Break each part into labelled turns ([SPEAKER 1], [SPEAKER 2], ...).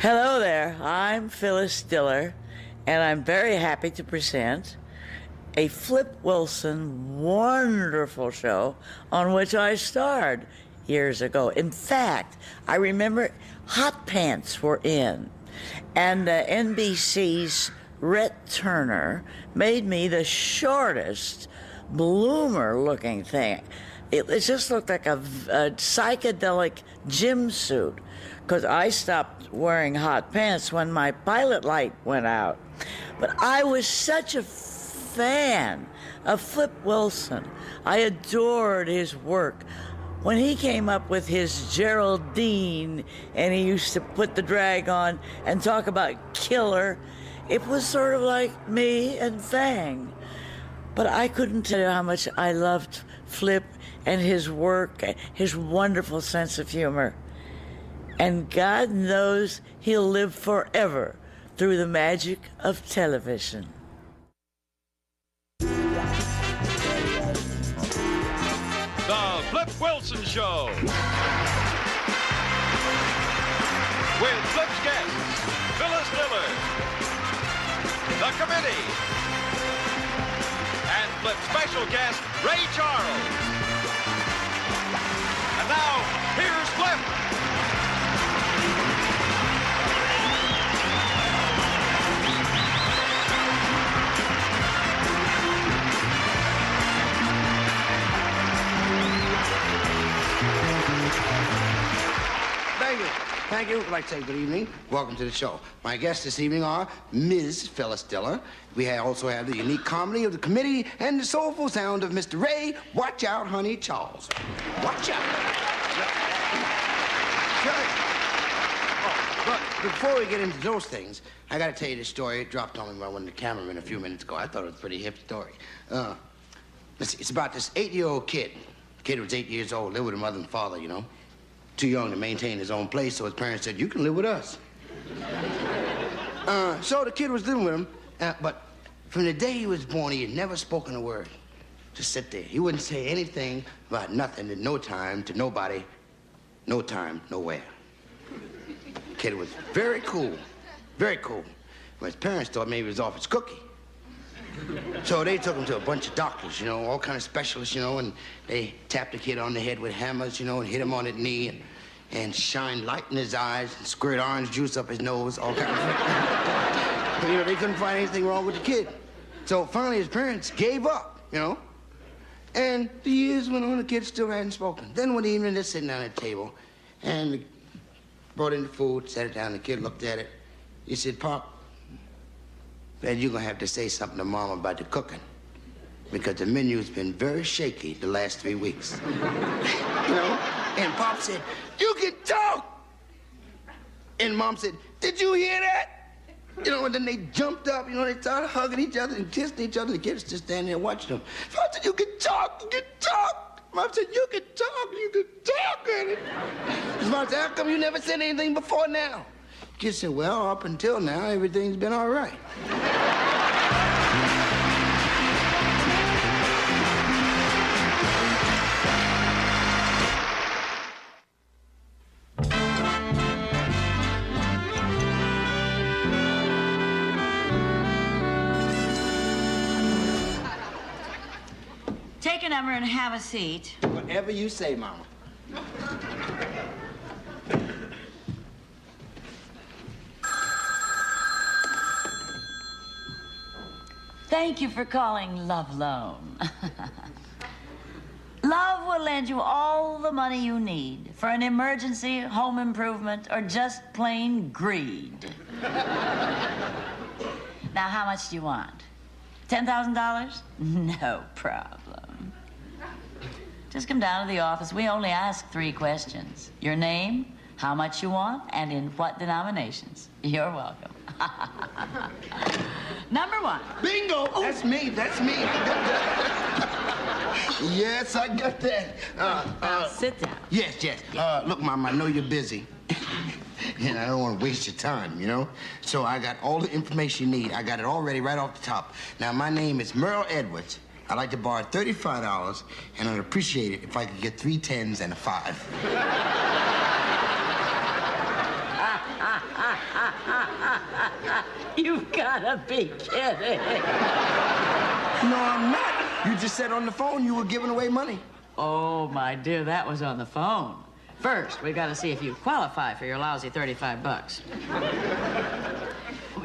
[SPEAKER 1] Hello there, I'm Phyllis Diller, and I'm very happy to present a Flip Wilson wonderful show on which I starred years ago. In fact, I remember Hot Pants were in, and NBC's Rhett Turner made me the shortest bloomer-looking thing. It just looked like a psychedelic gym suit, because I stopped wearing hot pants when my pilot light went out. But I was such a fan of Flip Wilson. I adored his work. When he came up with his Geraldine, and he used to put the drag on and talk about killer, it was sort of like me and Fang. But I couldn't tell you how much I loved Flip and his work, his wonderful sense of humor. And God knows he'll live forever through the magic of television.
[SPEAKER 2] The Flip Wilson Show. With Flip's guests, Phyllis Diller, the committee, and Flip's special guest, Ray Charles. And now, here's Flip.
[SPEAKER 3] Thank you. I'd like to say good evening. Welcome to the show. My guests this evening are Ms. Phyllis Diller. We also have the unique comedy of the committee and the soulful sound of Mr. Ray, Watch Out, Honey Charles. Watch out. Oh, but before we get into those things, I got to tell you this story. It dropped on me by one of the cameramen a few minutes ago. I thought it was a pretty hip story. Let's see. It's about this 8-year-old kid. The kid was 8 years old, lived with his mother and father, you know. Too young to maintain his own place, so his parents said, you can live with us. So the kid was living with him, but from the day he was born, he had never spoken a word. Just sit there. He wouldn't say anything about nothing at no time to nobody, no time, nowhere. The kid was very cool, very cool. But his parents thought maybe he was off his cookie. So they took him to a bunch of doctors, you know, all kind of specialists, you know, and they tapped the kid on the head with hammers, you know, and hit him on his knee and shine light in his eyes and squirt orange juice up his nose, all kind of things. You know, they couldn't find anything wrong with the kid. So finally his parents gave up, you know. And the years went on, the kid still hadn't spoken. Then one evening they're sitting down at the table and they brought in the food, set it down, the kid looked at it. He said, Pop, Dad, you're gonna have to say something to Mom about the cooking, because the menu's been very shaky the last 3 weeks. You know? And Pop said, you can talk! And Mom said, did you hear that? You know, and then they jumped up, you know, they started hugging each other and kissing each other. The kids just standing there watching them. Pop said, you can talk, you can talk! Mom said, you can talk, you can talk! And Mom said, how come you never said anything before now? Kid said, well, up until now, everything's been all right.
[SPEAKER 4] Take a number and have a seat.
[SPEAKER 3] Whatever you say, Mama.
[SPEAKER 4] Thank you for calling Love Loan. Love will lend you all the money you need for an emergency, home improvement, or just plain greed. Now, how much do you want? $10,000? No problem. Just come down to the office. We only ask 3 questions. Your name, how much you want, and in what denominations. You're welcome. Number 1.
[SPEAKER 3] Bingo! Oh. That's me. That's me. Yes, I got that.
[SPEAKER 4] Now, sit down.
[SPEAKER 3] Yes, yes. Look, Mom, I know you're busy. And I don't want to waste your time, you know? So I got all the information you need. I got it all ready right off the top. Now, my name is Merle Edwards. I'd like to borrow $35, and I'd appreciate it if I could get 3 10s and a 5.
[SPEAKER 4] You've got to be kidding.
[SPEAKER 3] No, I'm not. You just said on the phone you were giving away money.
[SPEAKER 4] Oh, my dear, that was on the phone. First, we've got to see if you qualify for your lousy 35 bucks.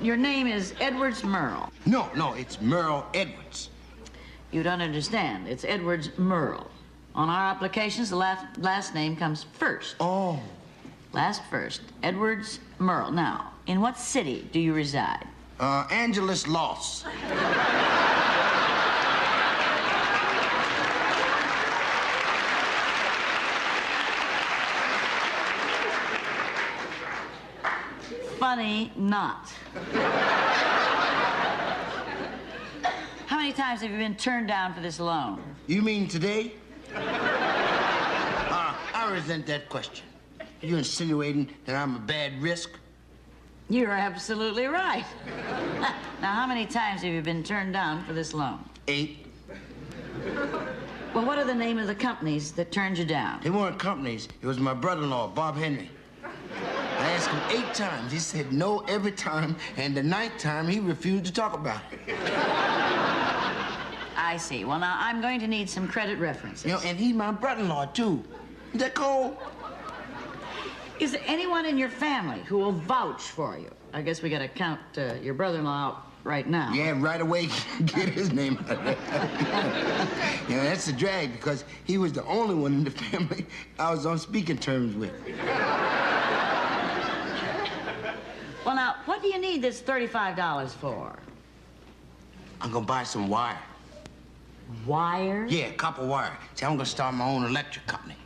[SPEAKER 4] Your name is Edwards Merle.
[SPEAKER 3] No, it's Merle Edwards.
[SPEAKER 4] You don't understand. It's Edwards Merle. On our applications, the last name comes first.
[SPEAKER 3] Oh.
[SPEAKER 4] Last first. Edwards Merle. Now, in what city do you reside?
[SPEAKER 3] Angeles Loss.
[SPEAKER 4] Funny not. How many times have you been turned down for this loan?
[SPEAKER 3] You mean today? I resent that question. Are you insinuating that I'm a bad risk?
[SPEAKER 4] You're absolutely right. Now, how many times have you been turned down for this loan?
[SPEAKER 3] 8.
[SPEAKER 4] Well, what are the name of the companies that turned you down?
[SPEAKER 3] They weren't companies. It was my brother-in-law, Bob Henry. I asked him 8 times. He said no every time, and the 9th time he refused to talk about it.
[SPEAKER 4] I see. Well, now, I'm going to need some credit references.
[SPEAKER 3] You know, and he's my brother-in-law, too. Is that cold?
[SPEAKER 4] Is there anyone in your family who will vouch for you? I guess we got to count your brother-in-law out right now.
[SPEAKER 3] Yeah, right away, get his name out of there. You know, that's a drag because he was the only one in the family I was on speaking terms with.
[SPEAKER 4] Well, now, what do you need this $35 for?
[SPEAKER 3] I'm gonna buy some wire.
[SPEAKER 4] Wire?
[SPEAKER 3] Yeah, copper wire. See, I'm gonna start my own electric company.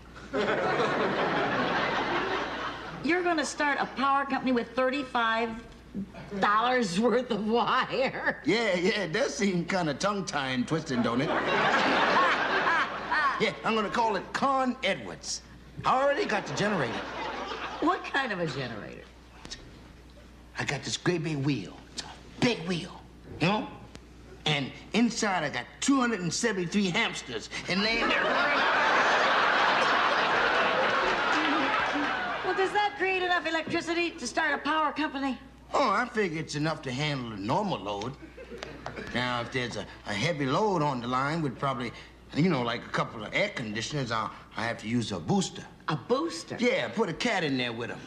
[SPEAKER 4] You're going to start a power company with $35 worth of wire?
[SPEAKER 3] Yeah, it does seem kind of tongue-tying and twisting, don't it? Yeah, I'm gonna call it Con Edwards. I already got the generator.
[SPEAKER 4] What kind of a generator?
[SPEAKER 3] I got this great big wheel. It's a big wheel, you know? And inside I got 273 hamsters, and they...
[SPEAKER 4] Well, does that create enough electricity to start a power company?
[SPEAKER 3] Oh, I figure it's enough to handle a normal load. Now, if there's a heavy load on the line with probably, you know, like a couple of air conditioners, I'll have to use a booster.
[SPEAKER 4] A booster?
[SPEAKER 3] Yeah, put a cat in there with him.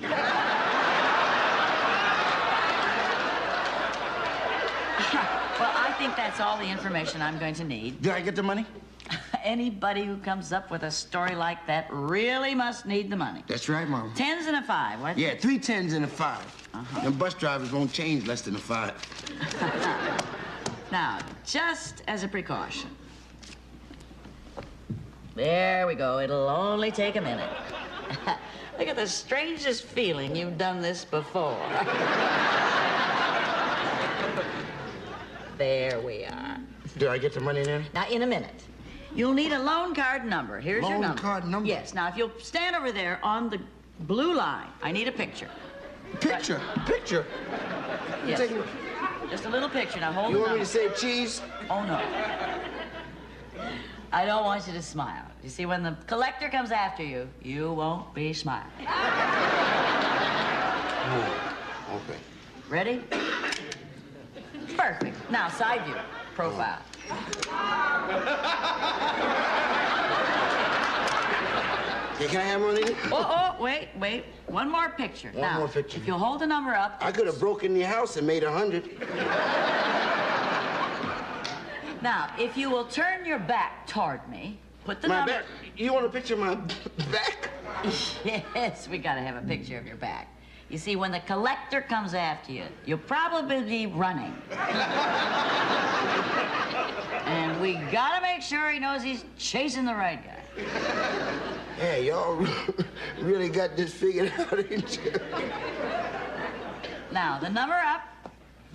[SPEAKER 4] Well, I think that's all the information I'm going to need.
[SPEAKER 3] Did I get the money?
[SPEAKER 4] Anybody who comes up with a story like that really must need the money.
[SPEAKER 3] That's right, Mom.
[SPEAKER 4] 10s and a 5, what?
[SPEAKER 3] Yeah, 3 10s and a 5. Them bus drivers won't change less than a 5.
[SPEAKER 4] Now, just as a precaution. There we go. It'll only take a minute. I got the strangest feeling you've done this before. There we are.
[SPEAKER 3] Did I get the money there?
[SPEAKER 4] Now, in a minute, you'll need a loan card number. Here's your number.
[SPEAKER 3] Loan card number?
[SPEAKER 4] Yes. Now, if you'll stand over there on the blue line, I need a picture.
[SPEAKER 3] Picture? Picture?
[SPEAKER 4] Yes.
[SPEAKER 3] Take me-
[SPEAKER 4] Just a little picture. Now, hold
[SPEAKER 3] You
[SPEAKER 4] the
[SPEAKER 3] want me
[SPEAKER 4] number.
[SPEAKER 3] to say cheese?
[SPEAKER 4] Oh, no. I don't want you to smile. You see, when the collector comes after you, you won't be smiling.
[SPEAKER 3] Oh, okay.
[SPEAKER 4] Ready? Perfect. Now, side view. Profile.
[SPEAKER 3] Yeah, can I have one of these?
[SPEAKER 4] Oh, wait. One more picture.
[SPEAKER 3] One
[SPEAKER 4] now,
[SPEAKER 3] more picture.
[SPEAKER 4] If you'll hold the number up.
[SPEAKER 3] I could have broken your house and made 100.
[SPEAKER 4] Now, if you will turn your back toward me, put the
[SPEAKER 3] My
[SPEAKER 4] number...
[SPEAKER 3] back? You want a picture of my back?
[SPEAKER 4] Yes, we gotta have a picture of your back. You see, when the collector comes after you, you'll probably be running. And we gotta make sure he knows he's chasing the right guy.
[SPEAKER 3] Yeah, y'all really got this figured out, ain't you?
[SPEAKER 4] Now, the number up,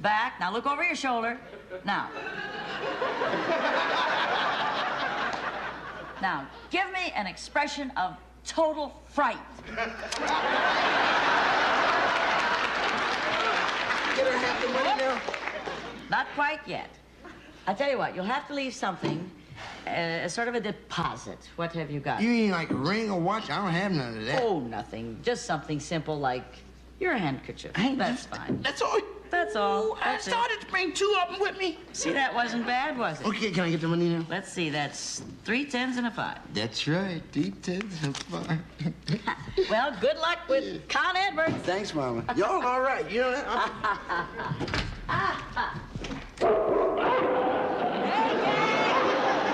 [SPEAKER 4] back. Now, look over your shoulder. Now, give me an expression of total fright.
[SPEAKER 3] Can I have the money now?
[SPEAKER 4] Not quite yet. I tell you what, you'll have to leave something, sort of a deposit. What have you got?
[SPEAKER 3] You mean like a ring or watch? I don't have none of that.
[SPEAKER 4] Oh, nothing. Just something simple like Your handkerchief. That's fine.
[SPEAKER 3] That's all.
[SPEAKER 4] That's all.
[SPEAKER 3] I
[SPEAKER 4] That's it.
[SPEAKER 3] started to bring 2 of them with me.
[SPEAKER 4] See, that wasn't bad, was it?
[SPEAKER 3] Okay, can I get the money now?
[SPEAKER 4] Let's see, that's 3 10s and a 5.
[SPEAKER 3] That's right. 3 10s and 5.
[SPEAKER 4] Well, good luck with Con Edwards.
[SPEAKER 3] Thanks, Mama. Y'all all right? You know that?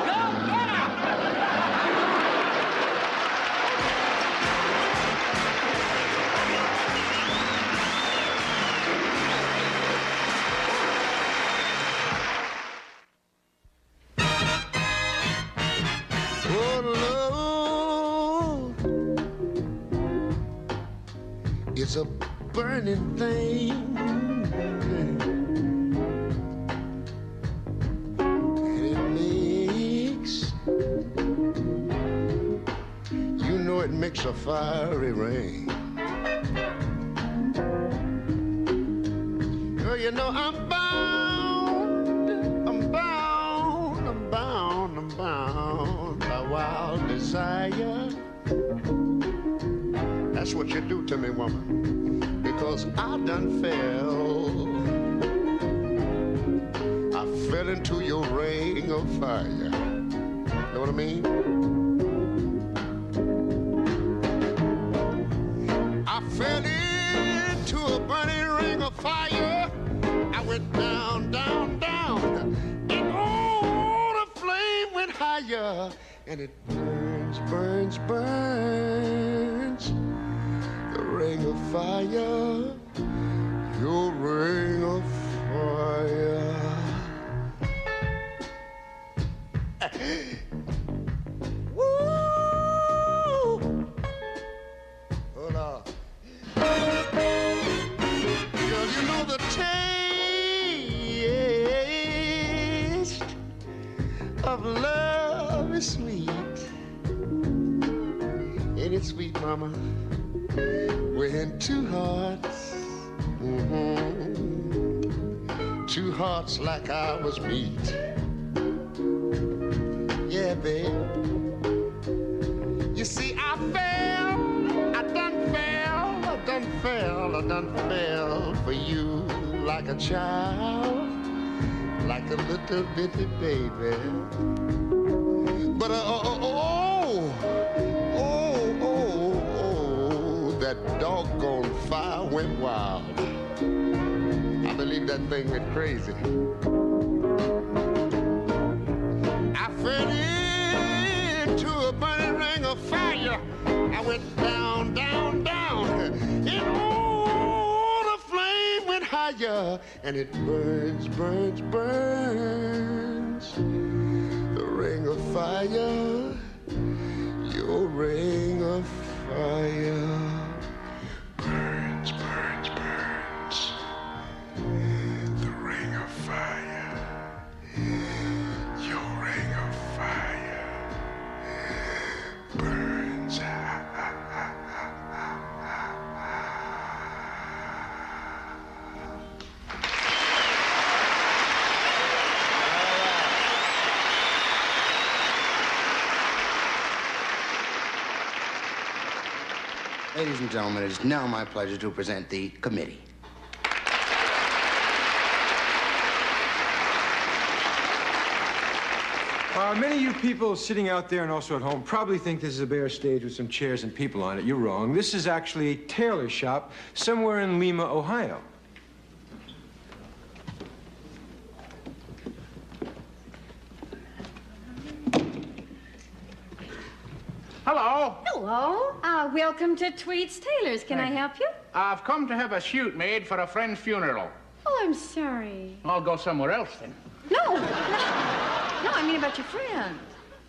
[SPEAKER 4] Go get her!
[SPEAKER 5] Oh, Lord, it's a burning thing. And it makes, you know, it makes a fiery rain. Oh, you know, I'm bound by wild desire. That's what you do to me, woman, because I done fell. I fell into your ring of fire. Know what I mean? I fell into a burning ring of fire. I went down, down, down. Higher, and it burns, burns, burns. The ring of fire, your ring of fire. Woo! Hold on. Girl, you know the taste of love is sweet. Ain't it sweet, mama? When 2 hearts, 2 hearts like ours meet. Yeah, babe. You see, I done fell for you like a child, like a little bitty baby. But that doggone fire went wild. I believe that thing went crazy. I fell into a burning ring of fire. I went down, down, down, and the flame went higher, and it burns, burns, burns. The ring of fire, your ring of fire, burns, burns, burns. The ring of fire, your ring of fire, burns.
[SPEAKER 3] Ladies and gentlemen, it is now my pleasure to present the committee.
[SPEAKER 6] Many of you people sitting out there and also at home probably think this is a bare stage with some chairs and people on it. You're wrong. This is actually a tailor shop somewhere in Lima, Ohio.
[SPEAKER 7] Hello.
[SPEAKER 8] Hello. Welcome to Tweets Tailors. Can I help you?
[SPEAKER 7] I've come to have a suit made for a friend's funeral.
[SPEAKER 8] Oh, I'm sorry.
[SPEAKER 7] I'll go somewhere else then.
[SPEAKER 8] No, I mean about your friend.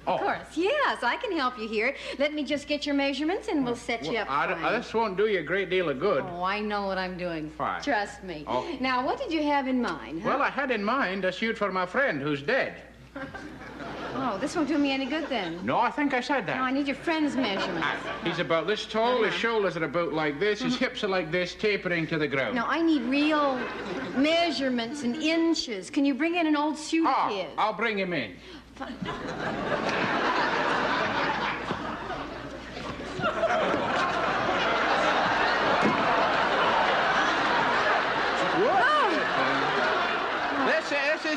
[SPEAKER 7] Oh.
[SPEAKER 8] Of course. Yes, I can help you here. Let me just get your measurements and we'll set you up fine.
[SPEAKER 7] This won't do you a great deal of good.
[SPEAKER 8] Oh, I know what I'm doing.
[SPEAKER 7] Fine.
[SPEAKER 8] Trust me.
[SPEAKER 7] Oh.
[SPEAKER 8] Now, what did you have in mind? Huh?
[SPEAKER 7] Well, I had in mind a suit for my friend who's dead.
[SPEAKER 8] Oh, this won't do me any good then.
[SPEAKER 7] No, I think I said that.
[SPEAKER 8] No, I need your friend's measurements.
[SPEAKER 7] He's about this tall, his shoulders are about like this, his hips are like this, tapering to the ground.
[SPEAKER 8] No, I need real measurements in inches. Can you bring in an old suit of his?
[SPEAKER 7] I'll bring him in.